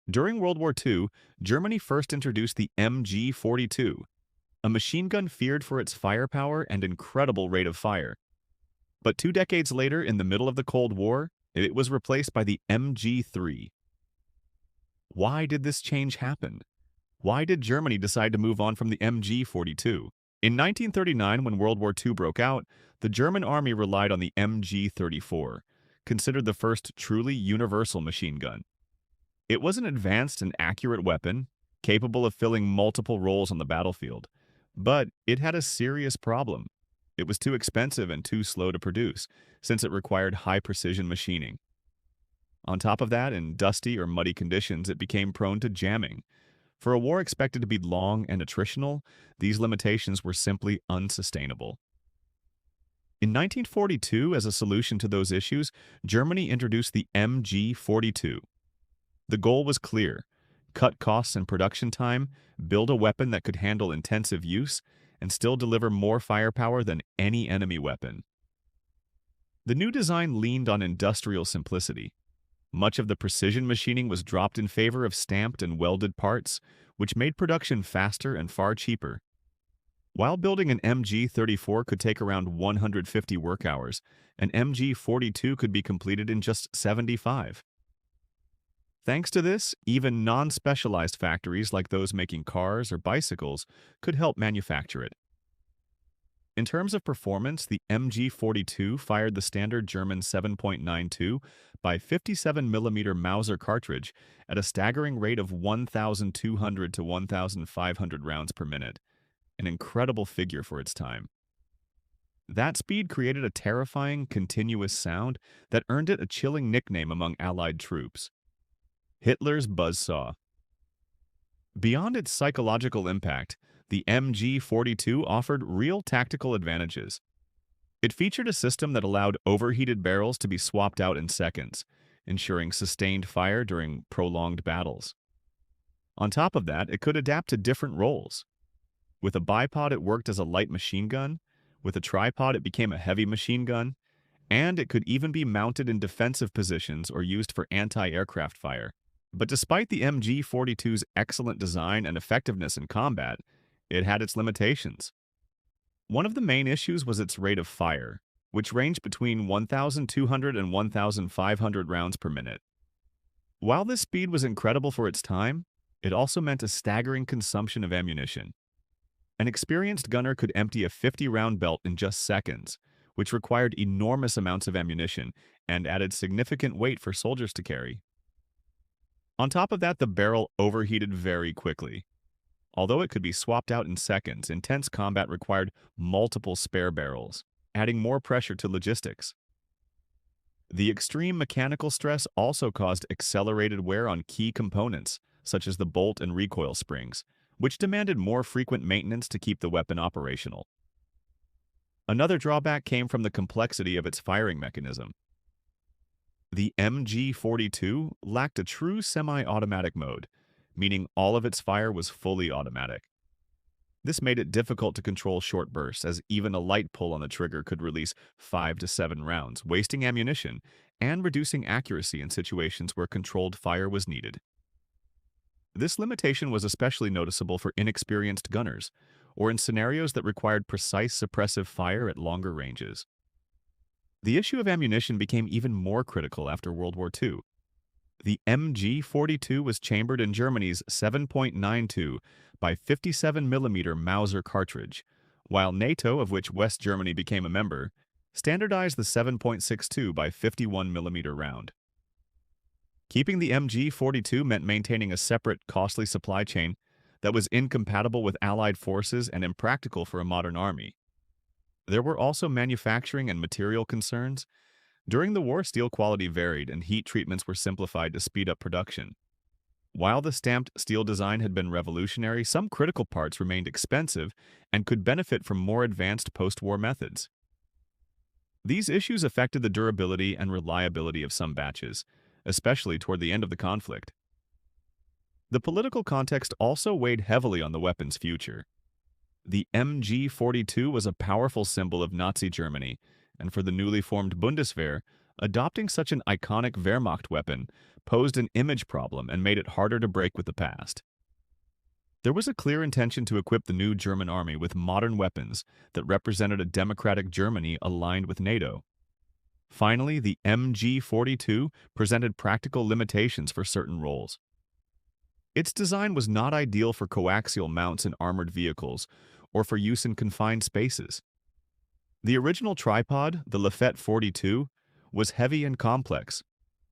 During World War II, Germany first introduced the MG-42, a machine gun feared for its firepower and incredible rate of fire. But 2 decades later, in the middle of the Cold War, it was replaced by the MG-3. Why did this change happen? Why did Germany decide to move on from the MG-42? In 1939, when World War II broke out, the German army relied on the MG-34, considered the first truly universal machine gun. It was an advanced and accurate weapon, capable of filling multiple roles on the battlefield. But it had a serious problem. It was too expensive and too slow to produce, since it required high-precision machining. On top of that, in dusty or muddy conditions, it became prone to jamming. For a war expected to be long and attritional, these limitations were simply unsustainable. In 1942, as a solution to those issues, Germany introduced the MG-42. The goal was clear: cut costs and production time, build a weapon that could handle intensive use, and still deliver more firepower than any enemy weapon. The new design leaned on industrial simplicity. Much of the precision machining was dropped in favor of stamped and welded parts, which made production faster and far cheaper. While building an MG-34 could take around 150 work hours, an MG-42 could be completed in just 75. Thanks to this, even non-specialized factories like those making cars or bicycles could help manufacture it. In terms of performance, the MG-42 fired the standard German 7.92 by 57mm Mauser cartridge at a staggering rate of 1,200 to 1,500 rounds per minute, an incredible figure for its time. That speed created a terrifying, continuous sound that earned it a chilling nickname among Allied troops: Hitler's buzzsaw. Beyond its psychological impact, the MG-42 offered real tactical advantages. It featured a system that allowed overheated barrels to be swapped out in seconds, ensuring sustained fire during prolonged battles. On top of that, it could adapt to different roles. With a bipod, it worked as a light machine gun. With a tripod, it became a heavy machine gun. And it could even be mounted in defensive positions or used for anti-aircraft fire. But despite the MG-42's excellent design and effectiveness in combat, it had its limitations. One of the main issues was its rate of fire, which ranged between 1,200 and 1,500 rounds per minute. While this speed was incredible for its time, it also meant a staggering consumption of ammunition. An experienced gunner could empty a 50-round belt in just seconds, which required enormous amounts of ammunition and added significant weight for soldiers to carry. On top of that, the barrel overheated very quickly. Although it could be swapped out in seconds, intense combat required multiple spare barrels, adding more pressure to logistics. The extreme mechanical stress also caused accelerated wear on key components, such as the bolt and recoil springs, which demanded more frequent maintenance to keep the weapon operational. Another drawback came from the complexity of its firing mechanism. The MG-42 lacked a true semi-automatic mode, meaning all of its fire was fully automatic. This made it difficult to control short bursts, as even a light pull on the trigger could release 5 to 7 rounds, wasting ammunition and reducing accuracy in situations where controlled fire was needed. This limitation was especially noticeable for inexperienced gunners, or in scenarios that required precise suppressive fire at longer ranges. The issue of ammunition became even more critical after World War II. The MG-42 was chambered in Germany's 7.92 by 57mm Mauser cartridge, while NATO, of which West Germany became a member, standardized the 7.62 by 51mm round. Keeping the MG-42 meant maintaining a separate, costly supply chain that was incompatible with Allied forces and impractical for a modern army. There were also manufacturing and material concerns. During the war, steel quality varied and heat treatments were simplified to speed up production. While the stamped steel design had been revolutionary, some critical parts remained expensive and could benefit from more advanced post-war methods. These issues affected the durability and reliability of some batches, especially toward the end of the conflict. The political context also weighed heavily on the weapon's future. The MG-42 was a powerful symbol of Nazi Germany, and for the newly formed Bundeswehr, adopting such an iconic Wehrmacht weapon posed an image problem and made it harder to break with the past. There was a clear intention to equip the new German army with modern weapons that represented a democratic Germany aligned with NATO. Finally, the MG-42 presented practical limitations for certain roles. Its design was not ideal for coaxial mounts in armored vehicles or for use in confined spaces. The original tripod, the Lafette 42, was heavy and complex,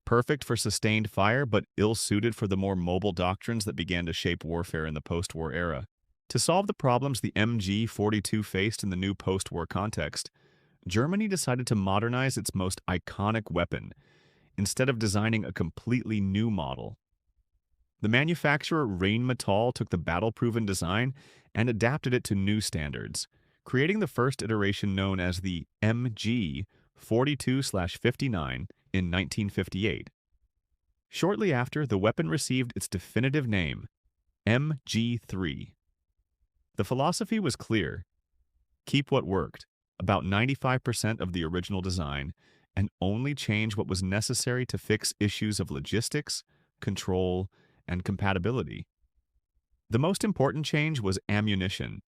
perfect for sustained fire but ill-suited for the more mobile doctrines that began to shape warfare in the post-war era. To solve the problems the MG-42 faced in the new post-war context, Germany decided to modernize its most iconic weapon, instead of designing a completely new model. The manufacturer Rheinmetall took the battle-proven design and adapted it to new standards, creating the first iteration known as the MG-42/59 in 1958. Shortly after, the weapon received its definitive name, MG-3. The philosophy was clear: keep what worked, about 95% of the original design, and only change what was necessary to fix issues of logistics, control, and compatibility. The most important change was ammunition.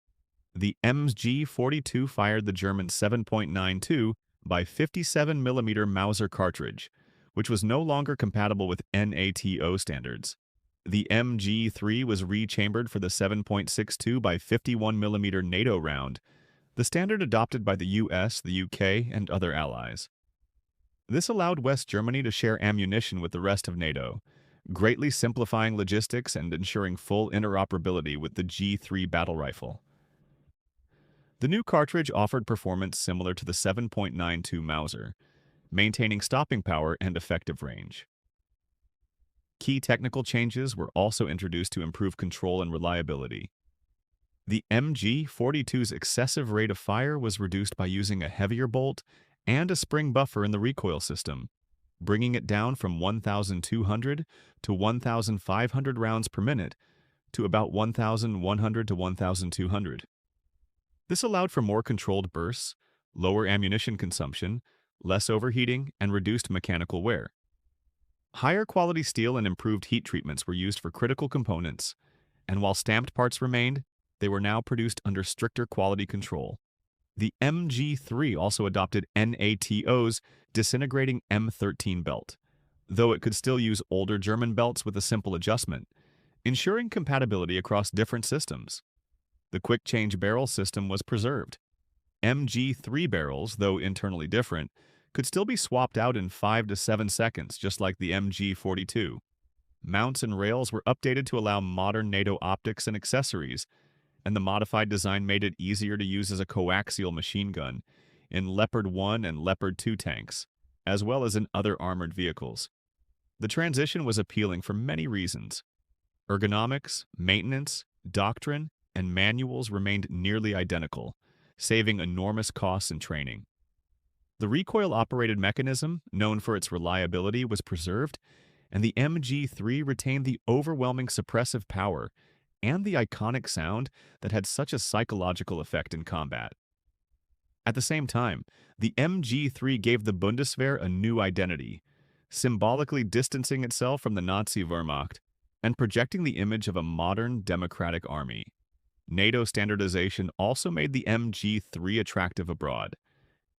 The MG-42 fired the German 7.92 by 57mm Mauser cartridge, which was no longer compatible with NATO standards. The MG-3 was rechambered for the 7.62 by 51mm NATO round, the standard adopted by the US, the UK, and other allies. This allowed West Germany to share ammunition with the rest of NATO, greatly simplifying logistics and ensuring full interoperability with the G3 battle rifle. The new cartridge offered performance similar to the 7.92 Mauser, maintaining stopping power and effective range. Key technical changes were also introduced to improve control and reliability. The MG-42's excessive rate of fire was reduced by using a heavier bolt and a spring buffer in the recoil system, bringing it down from 1,200 to 1,500 rounds per minute to about 1,100 to 1,200. This allowed for more controlled bursts, lower ammunition consumption, less overheating, and reduced mechanical wear. Higher quality steel and improved heat treatments were used for critical components, and while stamped parts remained, they were now produced under stricter quality control. The MG-3 also adopted NATO's disintegrating M13 belt, though it could still use older German belts with a simple adjustment, ensuring compatibility across different systems. The quick-change barrel system was preserved. MG-3 barrels, though internally different, could still be swapped out in 5 to 7 seconds, just like the MG-42. Mounts and rails were updated to allow modern NATO optics and accessories, and the modified design made it easier to use as a coaxial machine gun in Leopard 1 and Leopard 2 tanks, as well as in other armored vehicles. The transition was appealing for many reasons. Ergonomics, maintenance, doctrine, and manuals remained nearly identical, saving enormous costs in training. The recoil-operated mechanism, known for its reliability, was preserved, and the MG-3 retained the overwhelming suppressive power and the iconic sound that had such a psychological effect in combat. At the same time, the MG-3 gave the Bundeswehr a new identity, symbolically distancing itself from the Nazi Wehrmacht and projecting the image of a modern, democratic army. NATO standardization also made the MG-3 attractive abroad.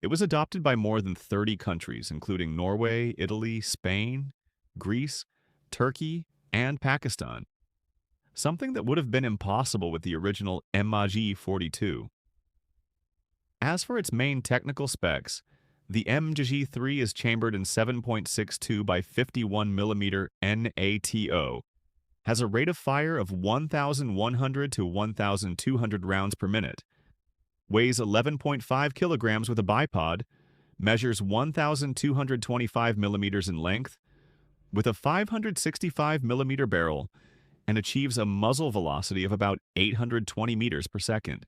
It was adopted by more than 30 countries, including Norway, Italy, Spain, Greece, Turkey, and Pakistan, something that would have been impossible with the original MG-42. As for its main technical specs, the MG-3 is chambered in 7.62 by 51mm NATO, has a rate of fire of 1,100 to 1,200 rounds per minute, weighs 11.5 kilograms with a bipod, measures 1,225 millimeters in length, with a 565mm barrel, and achieves a muzzle velocity of about 820 meters per second.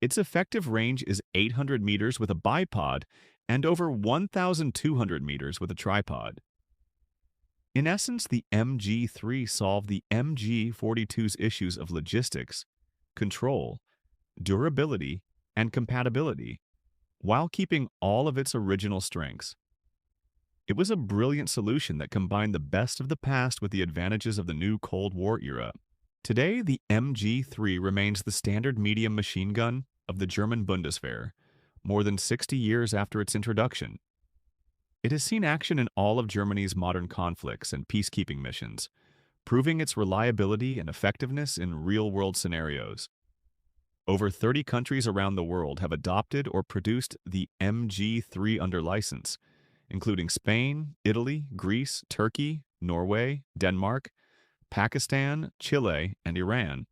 Its effective range is 800 meters with a bipod and over 1,200 meters with a tripod. In essence, the MG-3 solved the MG-42's issues of logistics, control, durability, and compatibility, while keeping all of its original strengths. It was a brilliant solution that combined the best of the past with the advantages of the new Cold War era. Today, the MG-3 remains the standard medium machine gun of the German Bundeswehr, more than 60 years after its introduction. It has seen action in all of Germany's modern conflicts and peacekeeping missions, proving its reliability and effectiveness in real-world scenarios. Over 30 countries around the world have adopted or produced the MG-3 under license, including Spain, Italy, Greece, Turkey, Norway, Denmark, Pakistan, Chile, and Iran.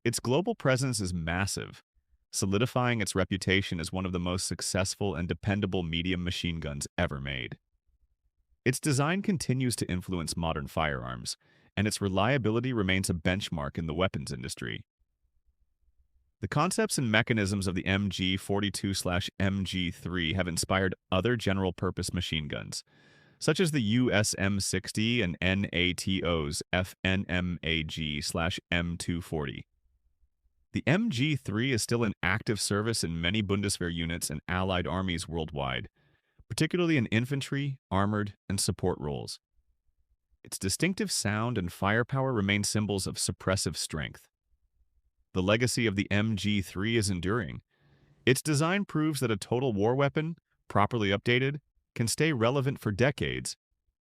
Its global presence is massive, solidifying its reputation as one of the most successful and dependable medium machine guns ever made. Its design continues to influence modern firearms, and its reliability remains a benchmark in the weapons industry. The concepts and mechanisms of the MG-42/MG-3 have inspired other general-purpose machine guns, such as the USM-60 and NATO's FNMAG/M240. The MG-3 is still in active service in many Bundeswehr units and allied armies worldwide, particularly in infantry, armored, and support roles. Its distinctive sound and firepower remain symbols of suppressive strength. The legacy of the MG-3 is enduring. Its design proves that a total war weapon, properly updated, can stay relevant for decades,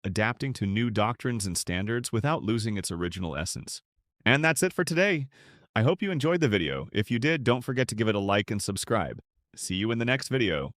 adapting to new doctrines and standards without losing its original essence. And that's it for today. I hope you enjoyed the video. If you did, don't forget to give it a like and subscribe. See you in the next video.